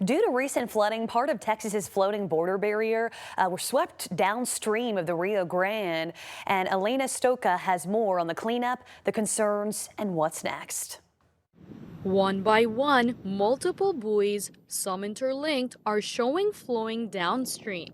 Due to recent flooding, part of Texas's floating border barrier were swept downstream of the Rio Grande. And Elena Stoka has more on the cleanup, the concerns, and what's next. One by one, multiple buoys, some interlinked, are showing flowing downstream.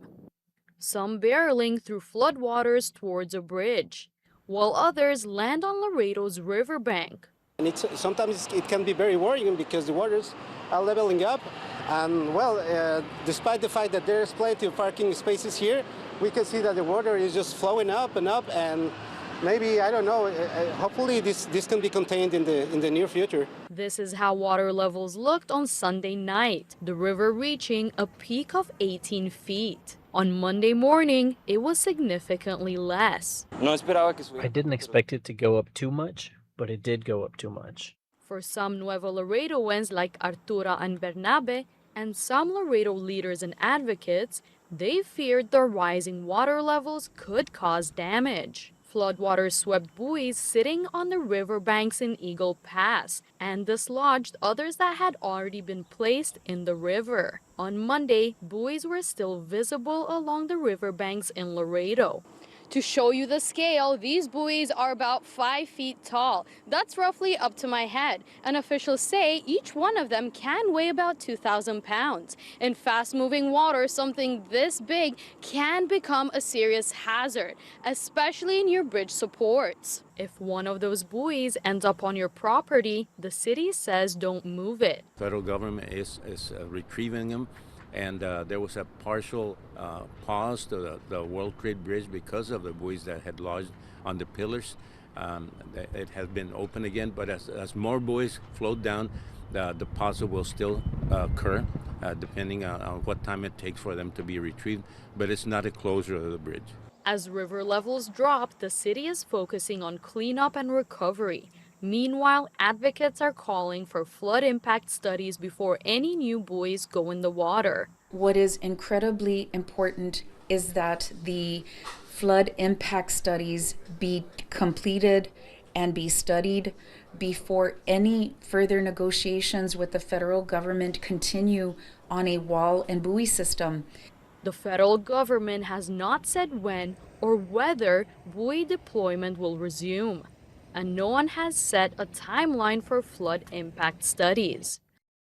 Some barreling through floodwaters towards a bridge, while others land on Laredo's riverbank. And sometimes it can be very worrying because the waters are leveling up. And well, despite the fact that there's plenty of parking spaces here, we can see that the water is just flowing up and up. And maybe, I don't know, hopefully this can be contained in the near future. This is how water levels looked on Sunday night, the river reaching a peak of 18 feet. On Monday morning, it was significantly less. I didn't expect it to go up too much, but it did go up too much. For some Nuevo Laredoans like Artura and Bernabe, and some Laredo leaders and advocates, they feared the rising water levels could cause damage. Floodwaters swept buoys sitting on the riverbanks in Eagle Pass and dislodged others that had already been placed in the river. On Monday, buoys were still visible along the riverbanks in Laredo. To show you the scale, these buoys are about 5 feet tall. That's roughly up to my head. And officials say each one of them can weigh about 2,000 pounds. In fast-moving water, something this big can become a serious hazard, especially near bridge supports. If one of those buoys ends up on your property, the city says don't move it. Federal government is retrieving them. And there was a partial pause to the World Trade Bridge because of the buoys that had lodged on the pillars. It has been open again, but as more buoys float down, the pause will still occur, depending on what time it takes for them to be retrieved. But it's not a closure of the bridge. As river levels drop, the city is focusing on cleanup and recovery. Meanwhile, advocates are calling for flood impact studies before any new buoys go in the water. What is incredibly important is that the flood impact studies be completed and be studied before any further negotiations with the federal government continue on a wall and buoy system. The federal government has not said when or whether buoy deployment will resume, and no one has set a timeline for flood impact studies.